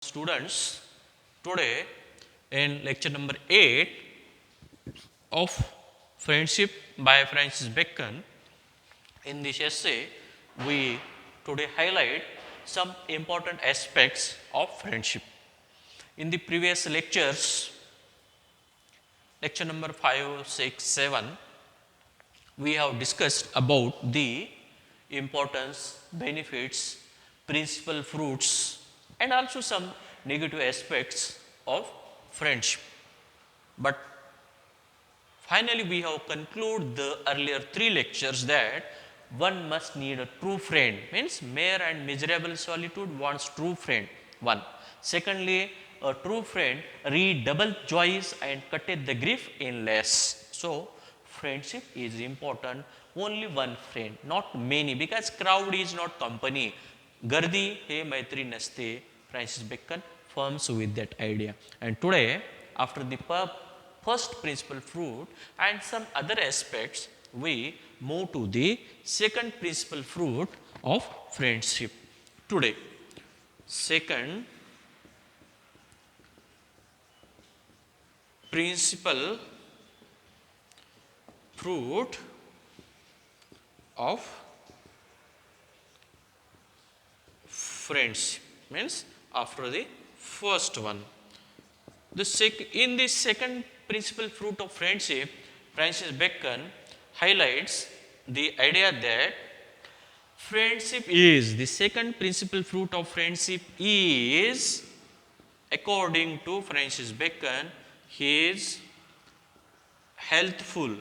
Students, today in lecture number 8 of Friendship by Francis Bacon, in this essay, we today highlight some important aspects of friendship. In the previous lectures, lecture number 5, 6, 7, we have discussed about the importance, benefits, principal fruits, and also some negative aspects of friendship. But finally, we have concluded the earlier three lectures that one must need a true friend, means mere and miserable solitude wants true friend. One. Secondly, a true friend redouble joys and cutteth the grief in less. So, friendship is important. Only one friend, not many, because crowd is not company. Gardi he maitri naste. Francis Bacon firms with that idea. And today, after the first principal fruit and some other aspects, we move to the second principal fruit of friendship. Today, second principal fruit of friendship means after the first one. In the second principal fruit of friendship, Francis Bacon highlights the idea that friendship is the second principal fruit of friendship is, according to Francis Bacon, he is healthful.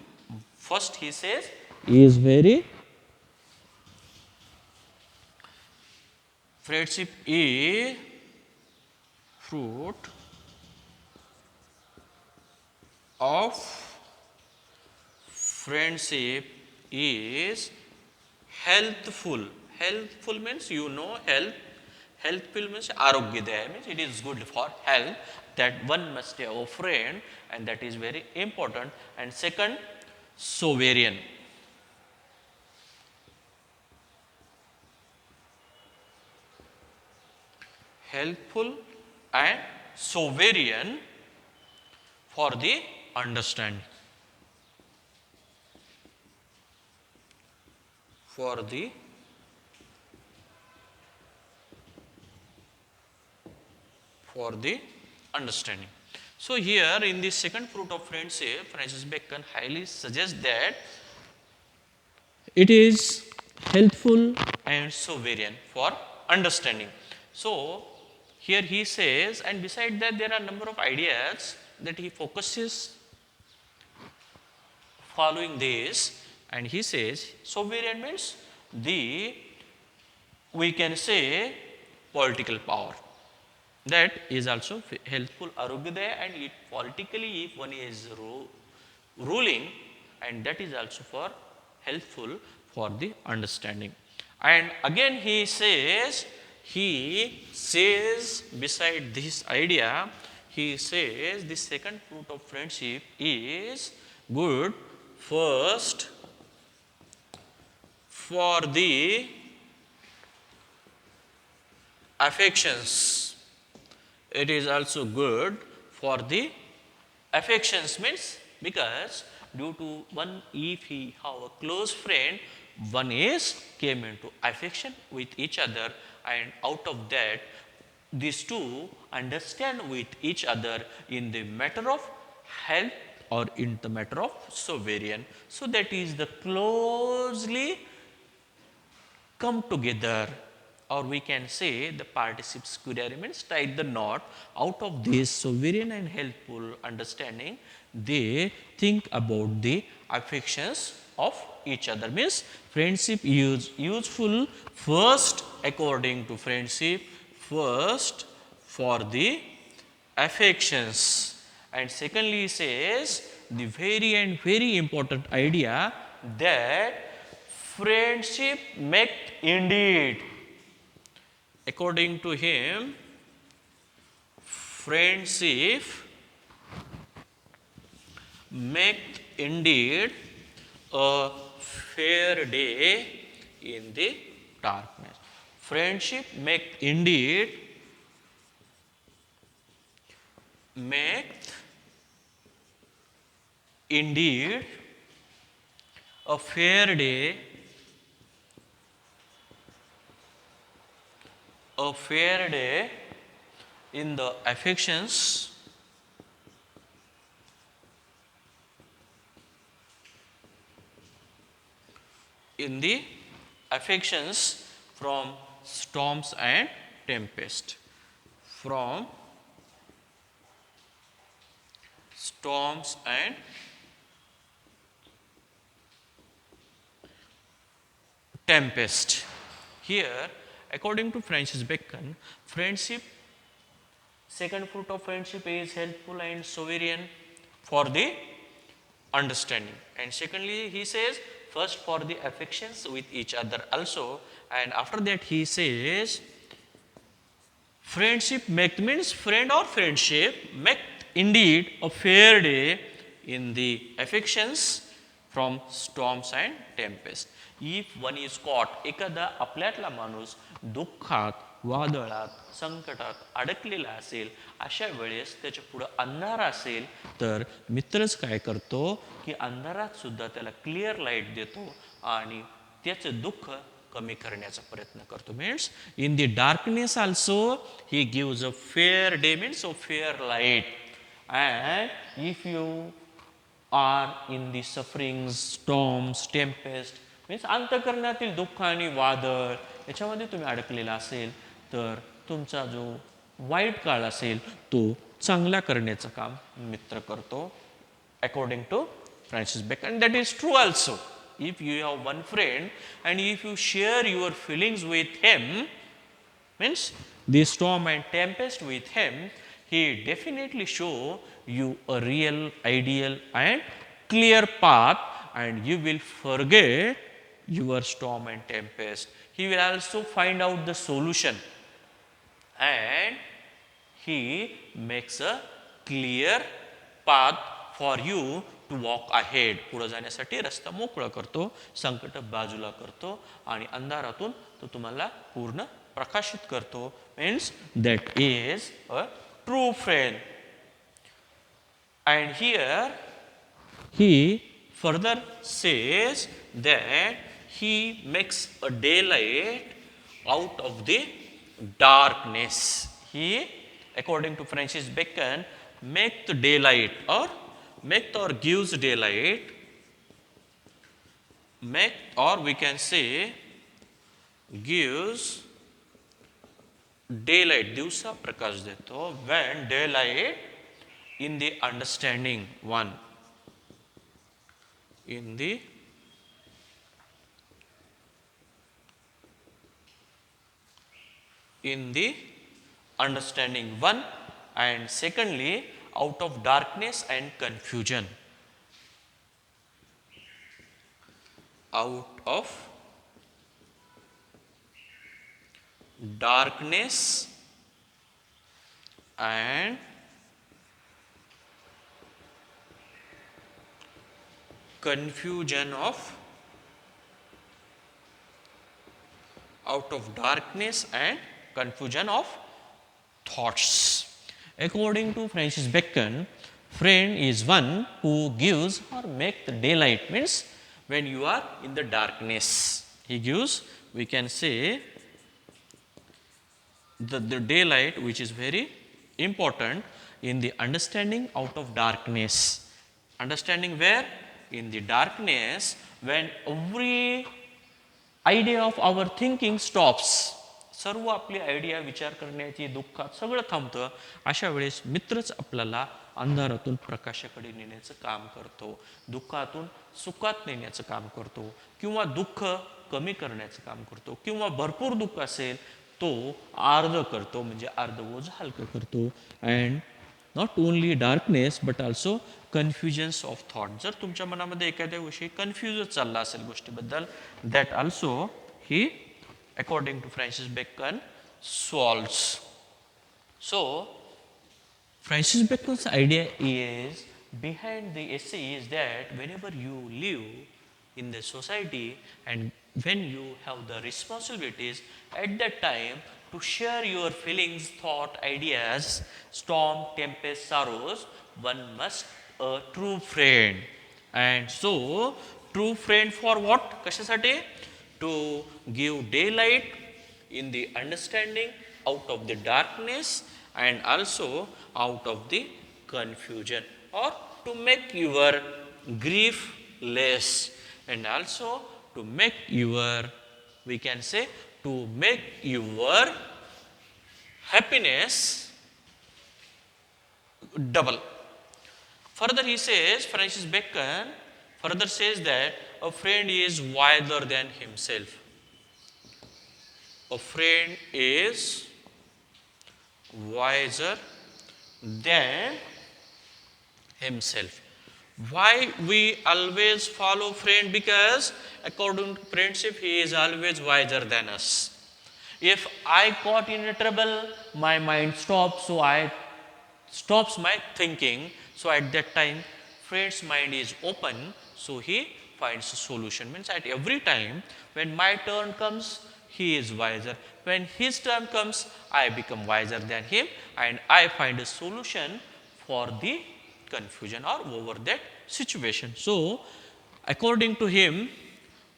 First, he says, is very friendship is fruit of friendship is healthful. Healthful means health. Healthful means arogyadaya means it is good for health, that one must have a friend, and that is very important. And second, sovereign. Helpful and sovereign for the understanding. For the understanding. So here in the second fruit of friendship, Francis Bacon highly suggests that it is helpful and sovereign for understanding. So here he says, and beside that there are a number of ideas that he focuses following this, and he says sovereign means the, we can say, political power. That is also helpful arogyadaya, and it politically if one is ruling, and that is also for helpful for the understanding. And again he says beside this idea, he says the second fruit of friendship is good first for the affections. It is also good for the affections means because due to one, if he have a close friend, one is came into affection with each other, and out of that these two understand with each other in the matter of health or in the matter of sovereign. So that is the closely come together, or we can say the participe square means tie the knot. Out of this sovereign and helpful understanding, they think about the affections of each other, means friendship is useful first according to friendship, first for the affections, and secondly says the very and very important idea that friendship make indeed. According to him, friendship make indeed a fair day in the darkness. Friendship make indeed make indeed a fair day, a fair day in the affections, in the affections from storms and tempest, from storms and tempest. Here, according to Francis Bacon, friendship, second fruit of friendship is helpful and sovereign for the understanding. And secondly, he says, first for the affections with each other also. And after that, he says, friendship make means friend or friendship make indeed a fair day in the affections from storms and tempest. If one is caught, एखादा आपल्यातला माणूस दुःखात, वादळात, संकटात अडकलेला असेल, अशा वेळेस त्याच्या पुढे अंधार असेल, तर मित्रच काय करतो की अंधारात सुद्धा त्याला क्लिअर लाईट देतो आणि त्याचं दुःख कमी करण्याचा प्रयत्न करतो. Means in the darkness also he gives a fair day, means a fair light. And if you are in the suffering storms tempest, means अंतःकरणातील दुःख आणि वादळ याच्यामध्ये तुम्ही अडकलेला असेल, तर तुमचा जो वाईट काळ असेल तो चांगला करण्याचं काम मित्र करतो, according to Francis Bacon. That is true also. If you have one friend and if you share your feelings with him, means the storm and tempest with him, he definitely show you a real, ideal and clear path, and you will forget your storm and tempest. He will also find out the solution and he makes a clear path for you to walk ahead. पुढे जाण्यासाठी रस्ता मोकळा करतो, संकट बाजूला करतो आणि अंधारातून तो तुम्हाला पूर्ण प्रकाशित करतो. Means that is a true friend. And here he further says that he makes a day light out of the darkness. He according to Francis Bacon make the day light make or gives daylight, make or we can say gives daylight, दिवसा प्रकाश देतो. when daylight in the understanding one, in the understanding one, and secondly out of darkness and confusion, out of darkness and confusion of, out of darkness and confusion of thoughts. According to Francis Bacon, friend is one who gives or make the daylight. Means when you are in the darkness, he gives, we can say, the daylight, which is very important in the understanding out of darkness. Understanding where? In the darkness, when every idea of our thinking stops. सर्व आपली idea, विचार करण्याची, दुःखात सगळं थांबतं. अशा वेळेस मित्रच आपल्याला अंधारातून प्रकाशाकडे नेण्याचं काम करतो, दुःखातून सुखात नेण्याचं काम करतो, किंवा दुःख कमी करण्याचं काम करतो, किंवा भरपूर दुःख असेल तो अर्ध करतो, म्हणजे अर्ध ओझं हलकं करतो. And not only darkness but also confusions of thought. जर तुमच्या मनामध्ये एखाद्या विषयी कन्फ्युजच चालला असेल गोष्टीबद्दल, that also he according to Francis Bacon solves. So Francis Bacon's idea is behind the essay is that whenever you live in the society and when you have the responsibilities, at that time to share your feelings, thought, ideas, storm, tempest, sorrows. One must a true friend. And so, true friend for what? कशासाठी? To give daylight in the understanding out of the darkness and also out of the confusion, or to make your grief less, and also to make your, we can say, to make your happiness double. Further he says, Francis Bacon further says that a friend is wiser than himself. A friend is wiser than himself. Why we always follow friend? Because according to friendship, he is always wiser than us. If I got in trouble, my mind stops, so I stops my thinking. So at that time, friend's mind is open, so he finds a solution. Means at every time when my turn comes, he is wiser. When his turn comes, I become wiser than him, and I find a solution for the confusion or over that situation. So according to him,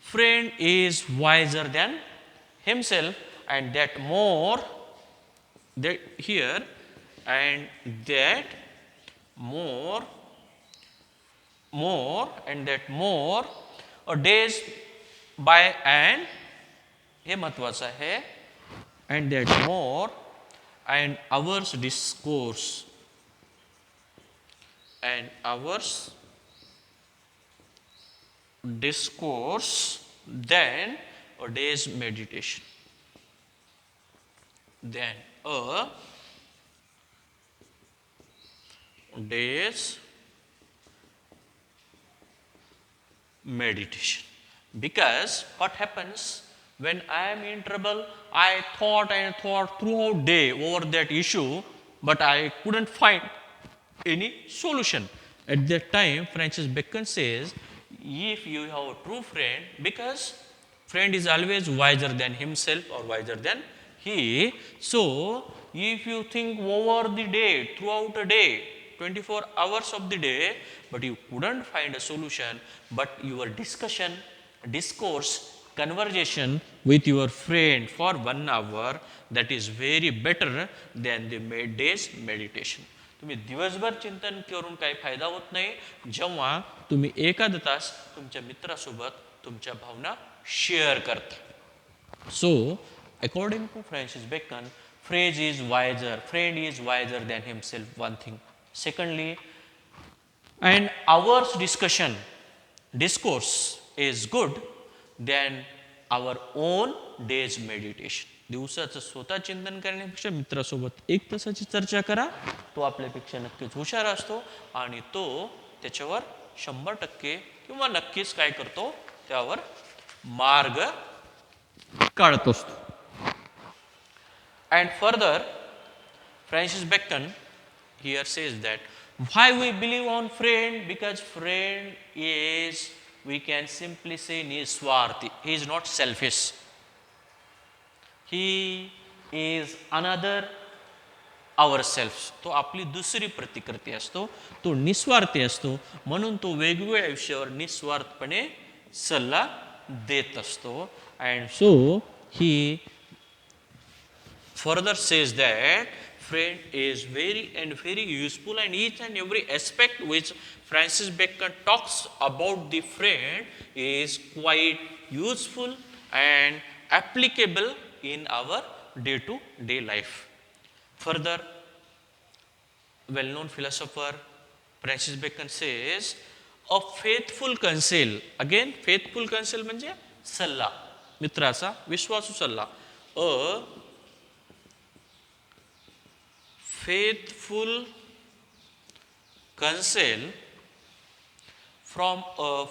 friend is wiser than himself, and that more that here, and that more and that more days by, and हे महत्वाचं आहे, and that more and hours discourse and hours discourse than a day's meditation, than a day's meditation. Because what happens when I am in trouble, I thought and thought throughout day over that issue, but I couldn't find any solution. At that time, Francis Bacon says, if you have a true friend, because friend is always wiser than himself or wiser than he. So, if you think over the day, throughout a day, 24 hours of the day, but you couldn't find a solution, but your discussion, discourse, conversation with your friend for 1 hour, that is very better than the day's meditation. तुम्ही दिवसभर चिंतन करून काही फायदा होत नाही, जेव्हा तुम्ही एखादा तास तुमच्या मित्रासोबत तुमच्या भावना शेअर करता. So according to Francis Bacon, friend is wiser than himself, one thing. Secondly, and our discourse is good than our own day's meditation. दिवसाचं स्वतः चिंतन करण्यापेक्षा मित्रासोबत 1 तासाची चर्चा करा, तो आपल्यापेक्षा नक्कीच हुशार असतो आणि तो त्याच्यावर 100% किंवा नक्कीच काय करतो, त्यावर मार्ग काढत असतो. And further, Francis Bacon here says that why we believe on friend, because friend is, we can simply say, niswarthi. He is not selfish. He is another ourselves. तो आपली दुसरी प्रतिकृती असतो, तो निस्वार्थी असतो, म्हणून तो वेगवेगळ्या विषयावर निस्वार्थपणे सल्ला देत असतो. And so he further says that friend is very useful, and each and every aspect which Francis Bacon talks about the friend is quite useful and applicable in our day-to-day life. Further, well-known philosopher Francis Bacon says, a faithful counsel, again faithful counsel म्हणजे सल्ला, मित्राचा विश्वासू सल्ला. A faithful counsel from a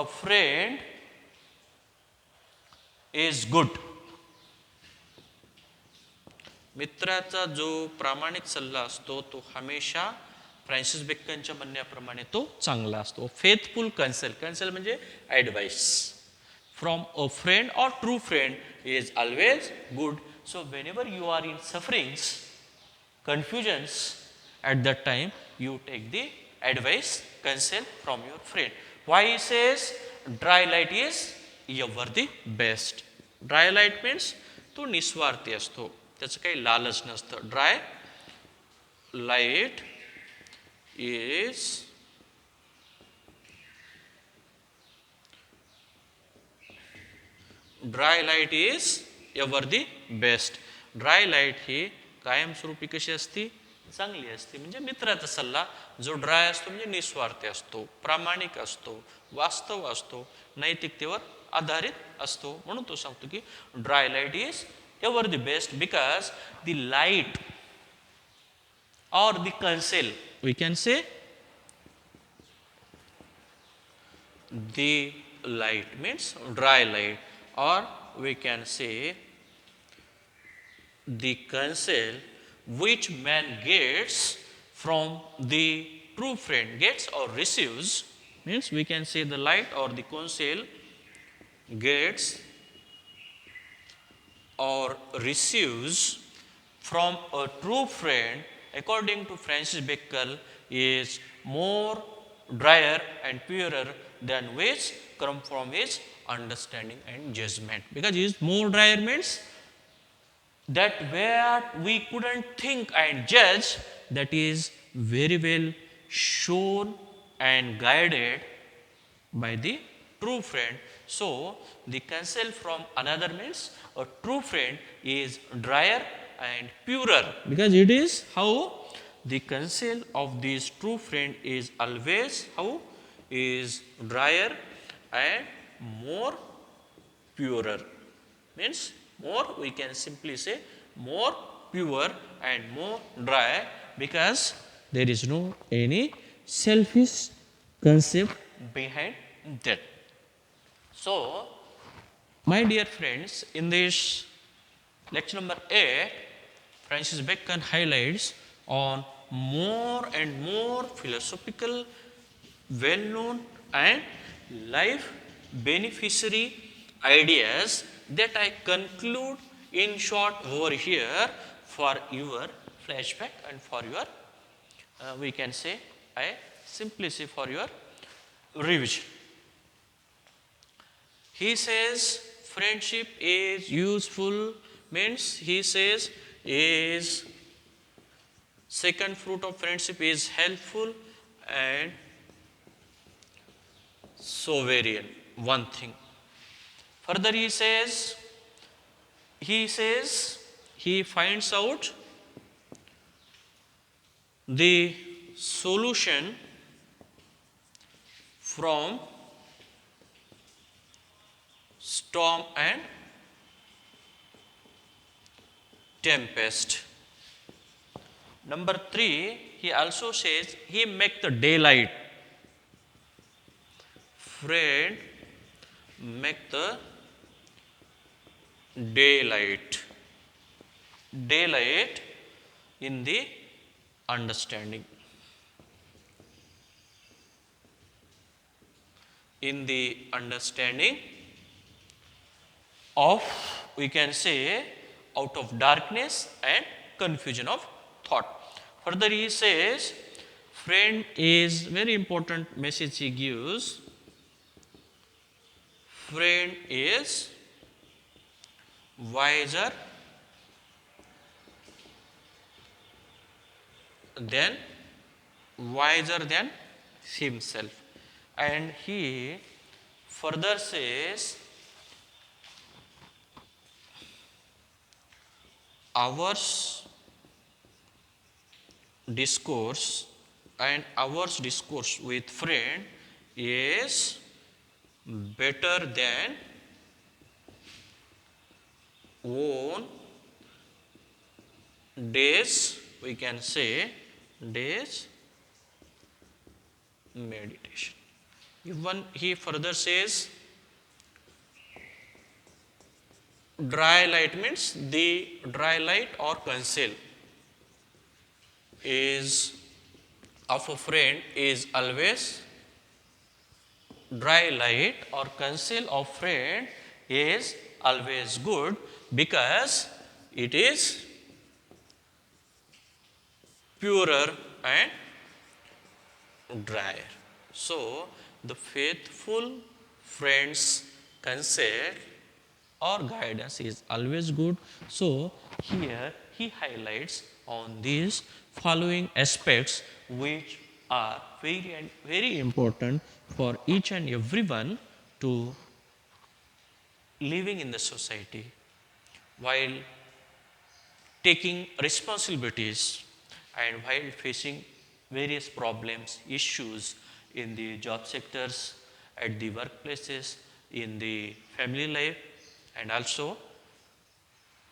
friend is good. मित्राचा जो प्रामाणिक सल्ला असतो तो हमेशा फ्रान्सिस बेकनच्या म्हणण्याप्रमाणे तो चांगला असतो. फेथफुल कन्सेल, कन्सेल म्हणजे advice from a friend or true friend is always good. So whenever you are in sufferings, confusions, at that time you take the advice, counsel from your friend. Why he says dry light is ever the best? Dry light means तो निस्वार्थी असतो, त्याचं काही लालच नसतं. Dry light is dry light is ever the best. Dry light ही कायमस्वरूपी कशी असती? चांगली असते. म्हणजे मित्राचा सल्ला. जो ड्राय असतो म्हणजे निस्वार्थी असतो, प्रामाणिक असतो, वास्तव असतो, नैतिकतेवर आधारित असतो. म्हणून तो सांगतो की dry light is ever the best because the light or the counsel, we can say the light means dry light, or we can say the counsel which man gets from the true friend, gets or receives, means we can say the light or the counsel gets or receives from a true friend, according to Francis Bacon, is more drier and purer than which come from his understanding and judgment. Because he is more drier means that where we couldn't think and judge, that is very well shown and guided by the true friend. So the counsel from another means a true friend is drier and purer, because it is how the counsel of this true friend is always how is drier and more purer, means more, we can simply say more pure and more dry, because there is no any selfish concept behind that. So my dear friends, in this lecture number 8, Francis Bacon highlights on more and more philosophical, well-known and life beneficiary ideas that I conclude in short over here for your flashback and for your, we can say, I simply say for your revision. He says friendship is useful, means he says is second fruit of friendship is helpful and sovereign, one thing. Further he says he finds out the solution from storm and tempest. Number 3, he also says he make the daylight. Friend make the daylight. Daylight in the understanding. In the understanding of, we can say, out of darkness and confusion of thought. Further he says friend is very important message he gives. Friend is wiser than himself. And he further says ours discourse with friend is better than own days, we can say days meditation. Even he further says dry light means the dry light or counsel is of a friend is always dry light, or counsel of friend is always good because it is purer and drier. So, the faithful friend's counsel or guidance is always good. So, here he highlights on these following aspects which are very and very important for each and everyone to living in the society while taking responsibilities and while facing various problems, issues in the job sectors, at the workplaces, in the family life, and also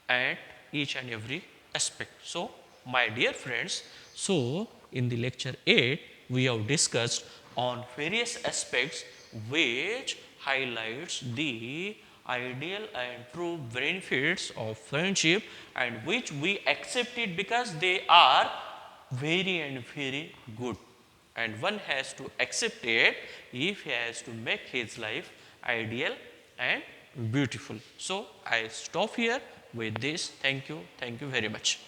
at each and every aspect. So, my dear friends, so in the lecture 8, we have discussed on various aspects which highlights the ideal and true benefits of friendship, and which we accept it because they are very and very good, and one has to accept it if he has to make his life ideal and beautiful. So, I stop here with this. Thank you very much.